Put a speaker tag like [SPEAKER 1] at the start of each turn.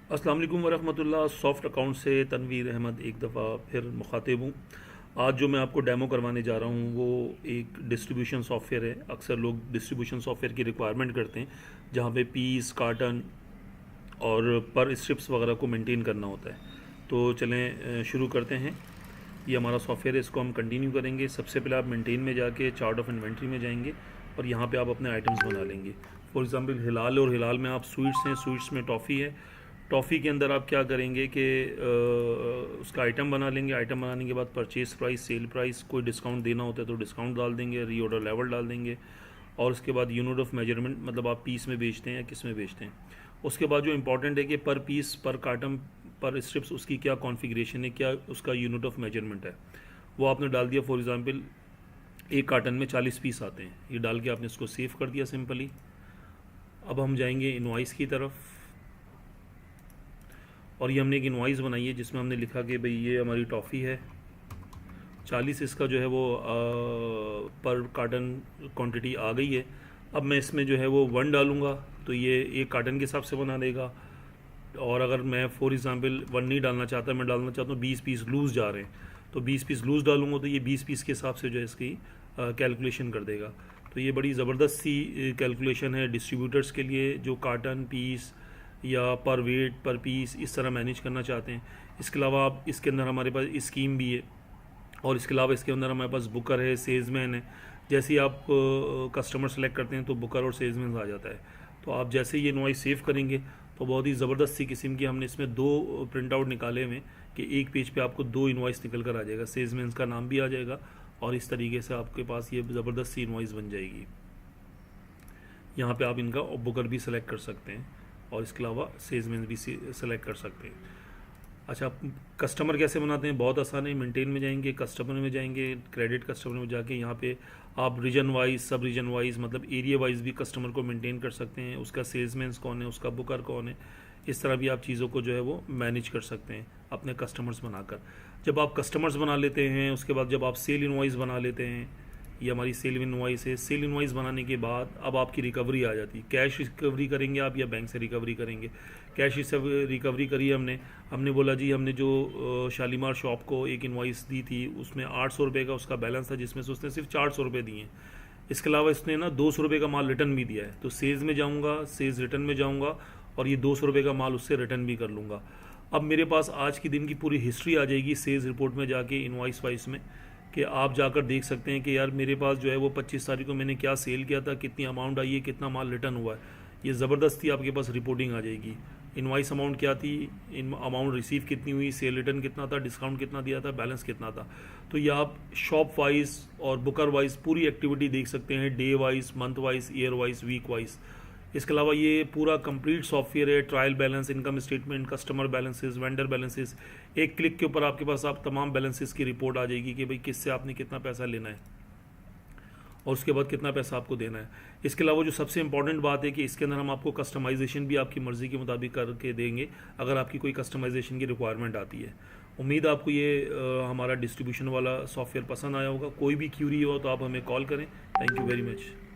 [SPEAKER 1] अस्सलाम वालेकुम वरहमतुल्लाह। Soft account से तनवीर अहमद एक दफ़ा फिर मुखातिब हूँ। आज जो मैं आपको डेमो करवाने जा रहा हूँ वो एक डिस्ट्रीब्यूशन सॉफ्टवेयर है। अक्सर लोग डिस्ट्रीब्यूशन सॉफ्टवेयर की रिक्वायरमेंट करते हैं जहाँ पे पीस, कार्टन और पर स्ट्रिप्स वगैरह को मेंटेन करना होता है। तो चलें शुरू करते हैं। ये हमारा सॉफ्टवेयर है, इसको हम कंटिन्यू करेंगे। सबसे पहले आप मेंटेन में जाके चार्ट ऑफ इन्वेंट्री में जाएंगे और यहाँ पे आप अपने आइटम्स बना लेंगे। फॉर एग्जांपल हिलाल, और हिलाल में आप स्वीट्स हैं, स्वीट्स में टॉफ़ी है। टॉफ़ी के अंदर आप क्या करेंगे कि उसका आइटम बना लेंगे। आइटम बनाने के बाद परचेज़ प्राइस, सेल प्राइस, कोई डिस्काउंट देना होता है तो डिस्काउंट डाल देंगे, री ऑर्डर लेवल डाल देंगे, और उसके बाद यूनिट ऑफ मेजरमेंट, मतलब आप पीस में बेचते हैं या किस में बेचते हैं। उसके बाद जो इंपॉर्टेंट है कि पर पीस, पर कार्टन, पर स्ट्रिप्स उसकी क्या कॉन्फ़िगरेशन है, क्या उसका यूनिट ऑफ मेजरमेंट है, वो आपने डाल दिया। फॉर एग्ज़ाम्पल एक कार्टन में 40 पीस आते हैं, ये डाल के आपने इसको सेव कर दिया सिंपली। अब हम जाएंगे इनवॉइस की तरफ, और ये हमने एक इनवॉइस बनाई है जिसमें हमने लिखा कि भाई ये हमारी टॉफ़ी है, 40 इसका जो है वो पर कार्टन क्वांटिटी आ गई है। अब मैं इसमें जो है वो 1 डालूँगा तो ये एक कार्टन के हिसाब से बना देगा। और अगर मैं फॉर एग्ज़ाम्पल 1 नहीं डालना चाहता, मैं डालना चाहता हूँ 20 पीस लूज़ जा रहे हैं, तो 20 पीस लूज़ डालूँगा तो ये 20 पीस के हिसाब से जो है इसकी कैलकुलेशन कर देगा। तो ये बड़ी ज़बरदस्त सी कैलकुलेशन है डिस्ट्रीब्यूटर्स के लिए जो कार्टन, पीस या पर वेट, पर पीस इस तरह मैनेज करना चाहते हैं। इसके अलावा आप इसके अंदर हमारे पास स्कीम भी है, और इसके अलावा इसके अंदर हमारे पास बुकर है, सेल्समैन है। जैसे ही आप कस्टमर सेलेक्ट करते हैं तो बुकर और सेल्समैन आ जाता है। तो आप जैसे ही ये इनवॉइस सेव करेंगे तो बहुत ही ज़बरदस्त सी किस्म की हमने इसमें 2 प्रिंट आउट निकाले हुए कि एक पेज पे आपको 2 इनवॉइस निकल कर आ जाएगा, सेल्समैन का नाम भी आ जाएगा, और इस तरीके से आपके पास ये ज़बरदस्त सी इनवॉइस बन जाएगी। यहाँ पे आप इनका बुकर भी सिलेक्ट कर सकते हैं और इसके अलावा सेल्समैन भी सिलेक्ट कर सकते हैं। अच्छा, कस्टमर कैसे बनाते हैं? बहुत आसान है। मेंटेन में जाएंगे, कस्टमर में जाएंगे, क्रेडिट कस्टमर में जाके यहाँ पे आप रीजन वाइज, सब रीजन वाइज, मतलब एरिया वाइज भी कस्टमर को मेंटेन कर सकते हैं। उसका सेल्समैन कौन है, उसका बुकर कौन है, इस तरह भी आप चीज़ों को जो है वो मैनेज कर सकते हैं अपने कस्टमर्स बनाकर। जब आप कस्टमर्स बना लेते हैं, उसके बाद जब आप सेल इनवॉइस बना लेते हैं, ये हमारी सेल इनवॉइस है। सेल इनवॉइस बनाने के बाद अब आपकी रिकवरी आ जाती है। कैश रिकवरी करेंगे आप या बैंक से रिकवरी करेंगे? कैश रिकवरी करी हमने बोला जी हमने जो शालीमार शॉप को एक इनवॉइस दी थी उसमें 800 रुपये का उसका बैलेंस था, जिसमें से उसने सिर्फ 400 रुपये दिए हैं। इसके अलावा इसने ना 200 रुपये का माल रिटर्न भी दिया है। तो सेल्स में जाऊँगा, सेल्स रिटर्न में जाऊँगा और ये 200 रुपये का माल उससे रिटर्न भी कर लूँगा। अब मेरे पास आज के दिन की पूरी हिस्ट्री आ जाएगी सेल्स रिपोर्ट में जाके, इनवॉइस वाइस में, कि आप जाकर देख सकते हैं कि यार मेरे पास जो है वो 25 तारीख को मैंने क्या सेल किया था, कितनी अमाउंट आई है, कितना माल रिटर्न हुआ है। ये ज़बरदस्ती आपके पास रिपोर्टिंग आ जाएगी। इनवाइस अमाउंट क्या थी, इन अमाउंट रिसीव कितनी हुई, सेल रिटर्न कितना था, डिस्काउंट कितना दिया था, बैलेंस कितना था। तो ये आप शॉप वाइज और बुकर वाइज पूरी एक्टिविटी देख सकते हैं, day wise, month wise, year wise, week wise. इसके अलावा ये पूरा कंप्लीट सॉफ्टवेयर है। Trial balance, income statement, customer balances, vendor balances, एक क्लिक के ऊपर आपके पास आप तमाम बैलेंसेस की रिपोर्ट आ जाएगी कि भाई किससे आपने कितना पैसा लेना है और उसके बाद कितना पैसा आपको देना है। इसके अलावा जो सबसे इंपॉर्टेंट बात है कि इसके अंदर हम आपको कस्टमाइजेशन भी आपकी मर्ज़ी के मुताबिक करके देंगे अगर आपकी कोई कस्टमाइजेशन की रिक्वायरमेंट आती है। उम्मीद आपको ये हमारा डिस्ट्रीब्यूशन वाला सॉफ्टवेयर पसंद आया होगा। कोई भी क्यूरी हो तो आप हमें कॉल करें। Thank you very much.